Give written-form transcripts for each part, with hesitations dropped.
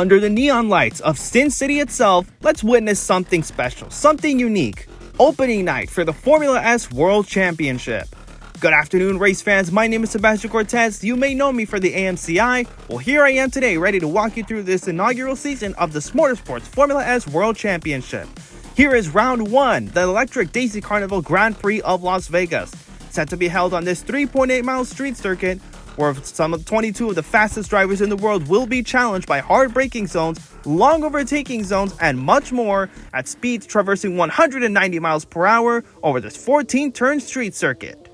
Under the neon lights of Sin City itself, let's witness something special, something unique. Opening night for the Formula S World Championship. Good afternoon, race fans. My name is Sebastian Cortez. You may know me for the AMCI. Well, here I am today, ready to walk you through this inaugural season of the SMortorsports Formula S World Championship. Here is round 1, the Electric Daisy Carnival Grand Prix of Las Vegas. Set to be held on this 3.8-mile street circuit, where some of 22 of the fastest drivers in the world will be challenged by hard braking zones, long overtaking zones, and much more at speeds traversing 190 miles per hour over this 14-turn street circuit.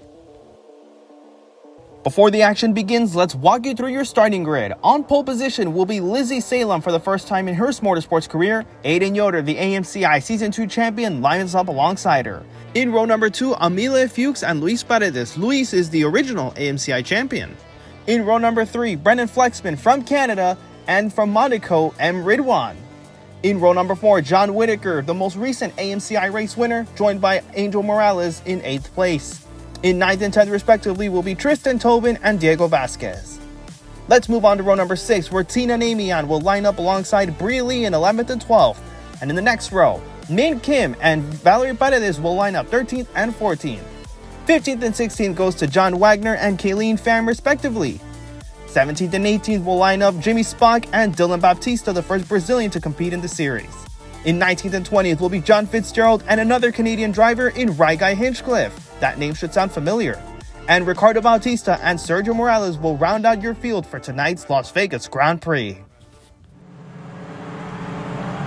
Before the action begins, let's walk you through your starting grid. On pole position will be Lizzy Salem for the first time in her Motorsports career. Aidan Yoder, the AMCI Season 2 champion, lines up alongside her. In row number 2, Amelia, Fuchs, and Valery Paredes. Luis is the original AMCI champion. In row number 3, Brennan Flexman from Canada, and from Monaco, Ridwan. In row number 4, John Whitaker, the most recent AMCI race winner, joined by Angel Morales in 8th place. In 9th and 10th respectively will be Tristan, Tobin, and Vazquez. Let's move on to row number 6, where Tina and Amian will line up alongside Prix in 11th and 12th. And in the next row, Min Kim and Valery Paredes will line up 13th and 14th. 15th and 16th goes to John Wagner and Kaylyne Pham respectively. 17th and 18th will line up Jimmy Spock and Dylan Baptista, the first Brazilian to compete in the series. In 19th and 20th will be John Fitzgerald and another Canadian driver in Ridwan Hinchcliffe. That name should sound familiar. And Ricardo Baptista and Sergio Morales will round out your field for tonight's Las Vegas Grand Prix.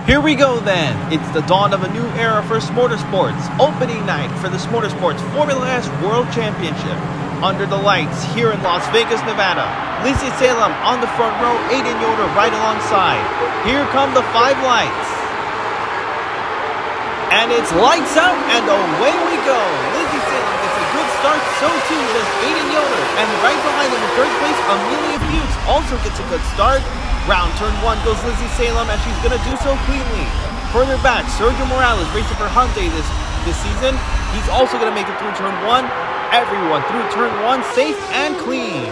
Here we go then. It's the dawn of a new era for Motorsports. Opening night for the Motorsports Formula S World Championship. Under the lights here in Las Vegas, Nevada. Lizzy Salem on the front row, Aidan Yoder right alongside. Here come the 5 lights. And it's lights out and away we go. Lizzy Salem gets a good start, so too does Aidan Yoder. And right behind him in third place, Amelia Fuchs also gets a good start. Round turn 1 goes Lizzy Salem, and she's going to do so cleanly. Further back, Sergio Morales racing for Hyundai this season. He's also going to make it through turn 1. Everyone through turn 1 safe and clean.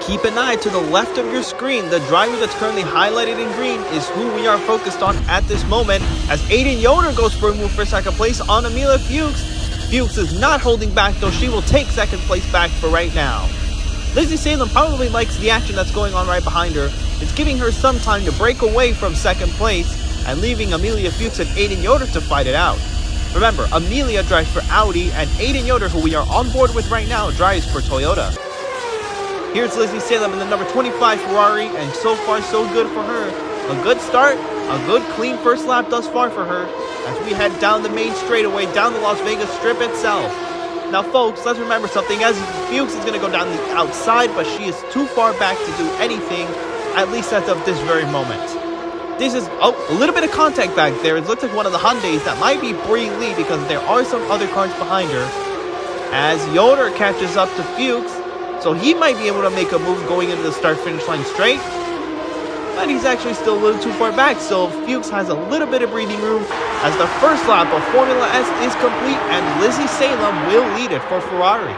Keep an eye to the left of your screen. The driver that's currently highlighted in green is who we are focused on at this moment, as Aidan Yoder goes for a move for second place on Amelia Fuchs. Fuchs is not holding back, though she will take second place back for right now. Lizzy Salem probably likes the action that's going on right behind her. It's giving her some time to break away from second place and leaving Amelia Fuchs and Aidan Yoder to fight it out. Remember, Amelia drives for Audi, and Aidan Yoder, who we are on board with right now, drives for Toyota. Here's Lizzy Salem in the number 25 Ferrari, and so far so good for her. A good start, a good clean first lap thus far for her, as we head down the main straightaway, down the Las Vegas Strip itself. Now folks, let's remember something, as Fuchs is going to go down the outside, but she is too far back to do anything, at least as of this very moment. This is a little bit of contact back there. It looks like one of the Hyundais. That might be Prix because there are some other cars behind her. As Yoder catches up to Fuchs, so he might be able to make a move going into the start-finish line straight. But he's actually still a little too far back, so Fuchs has a little bit of breathing room as the first lap of Formula S is complete, and Lizzy Salem will lead it for Ferrari.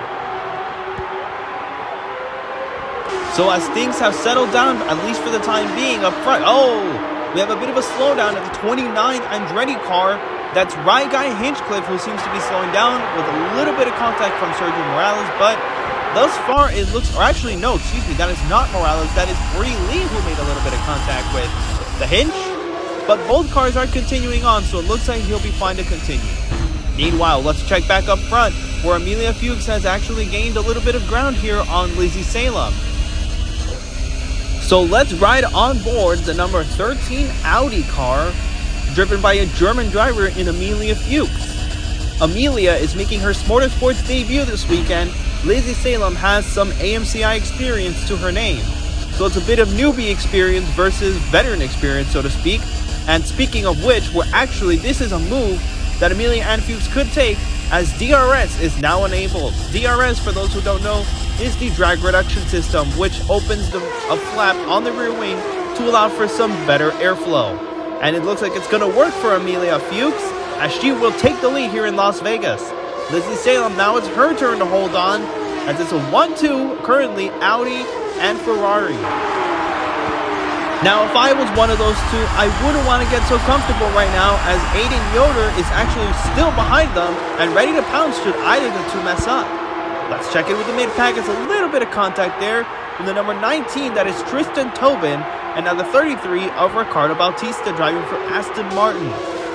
So as things have settled down, at least for the time being, up front, we have a bit of a slowdown at the 29 Andretti car. That's Ridwan Hinchcliffe, who seems to be slowing down with a little bit of contact from Sergio Morales, but thus far it looks, or actually no, excuse me, that is not Morales, that is Prix who made a little bit of contact with the Hinch. But both cars are continuing on, so it looks like he'll be fine to continue. Meanwhile, let's check back up front, where Amelia Fuchs has actually gained a little bit of ground here on Lizzy Salem. So let's ride on board the number 13 Audi car, driven by a German driver in Amelia Fuchs. Amelia is making her Motorsports debut this weekend. Lizzy Salem has some AMCI experience to her name. So it's a bit of newbie experience versus veteran experience, so to speak. And speaking of which, this is a move that Amelia and Fuchs could take, as DRS is now enabled. DRS, for those who don't know, is the drag reduction system, which opens a flap on the rear wing to allow for some better airflow. And it looks like it's going to work for Amelia Fuchs, as she will take the lead here in Las Vegas. Lizzy Salem, now it's her turn to hold on, as it's a 1-2 currently, Audi and Ferrari. Now, if I was one of those two, I wouldn't want to get so comfortable right now, as Aidan Yoder is actually still behind them and ready to pounce should either of the two mess up. Let's check in with the mid-pack. It's a little bit of contact there from the number 19, that is Tristan Tobin, and now the 33 of Ricardo Baptista driving for Aston Martin.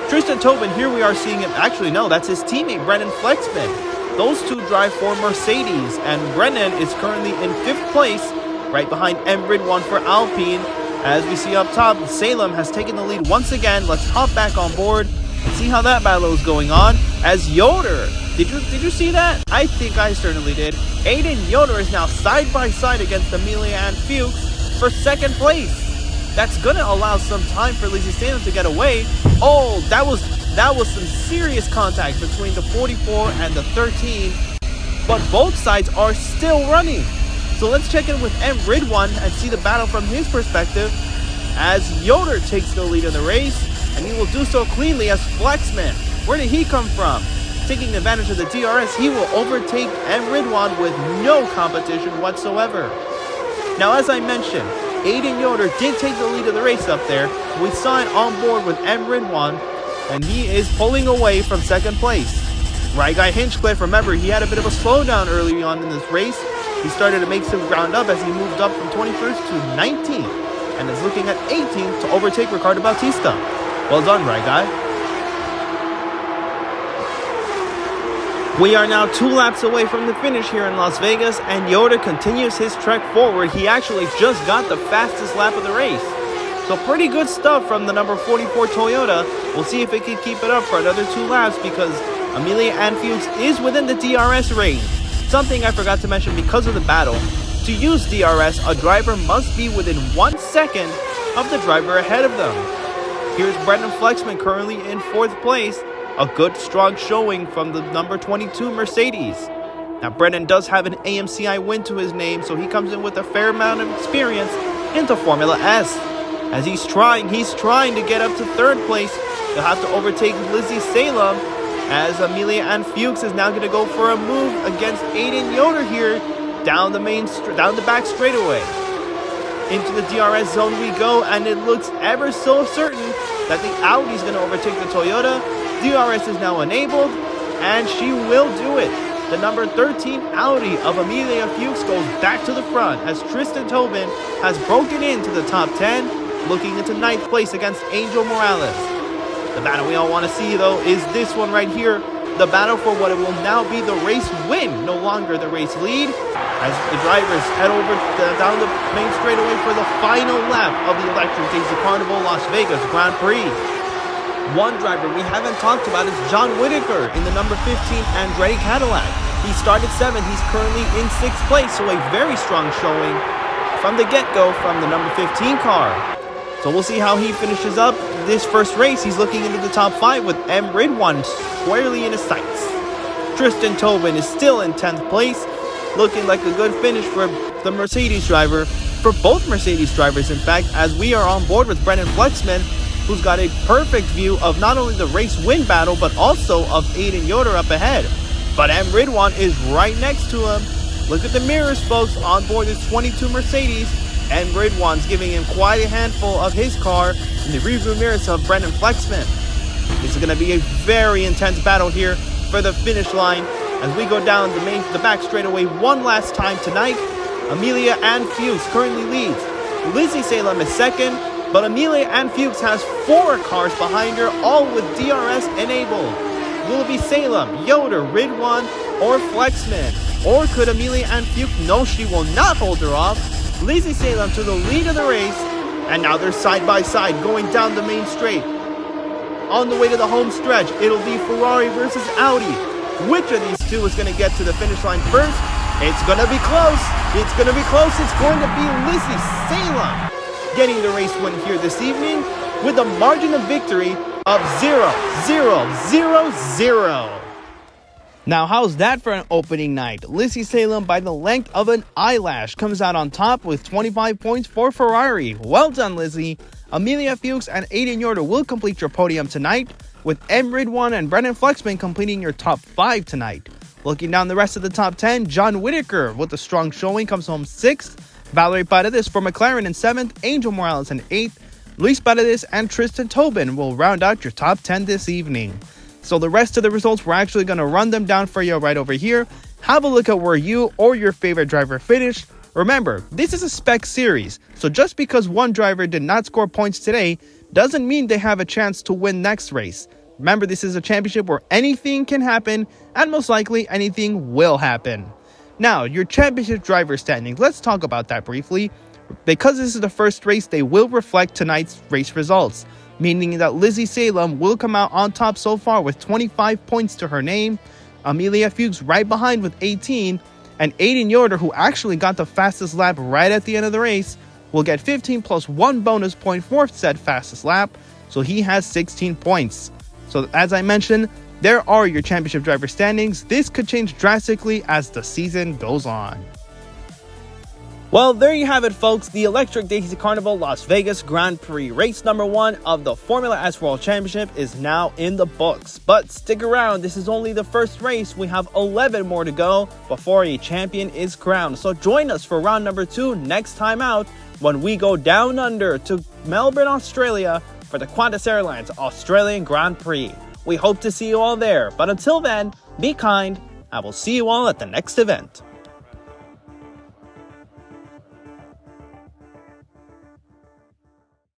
Tristan Tobin, here we are seeing him. Actually, no, that's his teammate, Brennan Flexman. Those two drive for Mercedes, and Brennan is currently in 5th place, right behind Ridwan for Alpine. As we see up top, Salem has taken the lead once again. Let's hop back on board and see how that battle is going on. As Yoder, did you see that? I think I certainly did. Aidan Yoder is now side by side against Amelia and Fuchs for 2nd place. That's gonna allow some time for Lizzy Salem to get away. Oh, that was some serious contact between the 44 and the 13, but both sides are still running. So let's check in with Ridwan and see the battle from his perspective, as Yoder takes the lead in the race, and he will do so cleanly as Flexman. Where did he come from? Taking advantage of the DRS, he will overtake Ridwan with no competition whatsoever. Now, as I mentioned, Aidan Yoder did take the lead of the race up there. We saw it on board with Ridwan, and he is pulling away from 2nd place. Right guy Hinchcliffe, remember, he had a bit of a slowdown early on in this race. He started to make some ground up as he moved up from 21st to 19th, and is looking at 18th to overtake Ricardo Baptista. Well done, right guy. We are now 2 laps away from the finish here in Las Vegas, and Yoder continues his trek forward. He actually just got the fastest lap of the race. So pretty good stuff from the number 44 Toyota. We'll see if it can keep it up for another 2 laps, because Amelia and Fuchs is within the DRS range. Something I forgot to mention because of the battle. To use DRS, a driver must be within 1 second of the driver ahead of them. Here's Brennan Flexman currently in 4th place. A good strong showing from the number 22 Mercedes. Now Brennan does have an AMCI win to his name, so he comes in with a fair amount of experience into Formula S. As he's trying to get up to 3rd place. He'll have to overtake Lizzy Salem, as Amelia and Fuchs is now going to go for a move against Aidan Yoder here down the back straightaway. Into the DRS zone we go, and it looks ever so certain that the Audi is going to overtake the Toyota. DRS is now enabled, and she will do it. The number 13 Audi of Amelia Fuchs goes back to the front, as Tristan Tobin has broken into the top 10, looking into 9th place against Angel Morales. The battle we all want to see, though, is this one right here. The battle for what it will now be the race win, no longer the race lead, as the drivers head over down the main straightaway for the final lap of the Electric Daisy Carnival Las Vegas Grand Prix. One driver we haven't talked about is John Whitaker in the number 15 Andretti Cadillac. He started 7th. He's currently in 6th place, so a very strong showing from the get-go from the number 15 car. So we'll see how he finishes up this first race. He's looking into the top 5 with Ridwan squarely in his sights. Tristan Tobin is still in 10th place, looking like a good finish for the Mercedes driver, for both Mercedes drivers in fact, as we are on board with Brennan Flexman, who's got a perfect view of not only the race win battle, but also of Aidan Yoder up ahead. But Ridwan is right next to him. Look at the mirrors, folks, on board this 22 Mercedes. Ridwan's giving him quite a handful of his car in the rearview mirrors of Brennan Flexman. This is going to be a very intense battle here for the finish line as we go down the back straightaway one last time tonight. Amelia and Fuchs currently leads. Lizzy Salem is 2nd, but Amelia and Fuchs has 4 cars behind her, all with DRS enabled. Will it be Salem, Yoder, Ridwan, or Flexman? Or could Amelia and Fuchs? No, she will not hold her off. Lizzy Salem to the lead of the race, and now they're side by side going down the main straight. On the way to the home stretch, it'll be Ferrari versus Audi. Which of these two is going to get to the finish line first? It's going to be close. It's going to be close. It's going to be Lizzy Salem getting the race win here this evening with a margin of victory of 0-0-0-0. Now, how's that for an opening night? Lizzy Salem, by the length of an eyelash, comes out on top with 25 points for Ferrari. Well done, Lizzy. Amelia Fuchs and Aidan Yoder will complete your podium tonight, with Ridwan and Brennan Flexman completing your top 5 tonight. Looking down the rest of the top 10, John Whitaker, with a strong showing, comes home 6th, Valery Paredes for McLaren in 7th, Angel Morales in 8th, Luis Paredes and Tristan Tobin will round out your top 10 this evening. So the rest of the results, we're actually going to run them down for you right over here. Have a look at where you or your favorite driver finished. Remember, this is a spec series, so just because one driver did not score points today doesn't mean they have a chance to win next race. Remember, this is a championship where anything can happen, and most likely anything will happen. Now, your championship driver standings, let's talk about that briefly. Because this is the first race, they will reflect tonight's race results, meaning that Lizzy Salem will come out on top so far with 25 points to her name, Amelia Fuchs right behind with 18, and Aidan Yoder, who actually got the fastest lap right at the end of the race, will get 15 plus 1 bonus point for said fastest lap, so he has 16 points. So as I mentioned, there are your championship driver standings. This could change drastically as the season goes on. Well, there you have it, folks. The Electric Daisy Carnival Las Vegas Grand Prix race number 1 of the Formula S World Championship is now in the books. But stick around, this is only the first race. We have 11 more to go before a champion is crowned. So join us for round number 2 next time out when we go down under to Melbourne, Australia for the Qantas Airlines Australian Grand Prix. We hope to see you all there. But until then, be kind. I will see you all at the next event.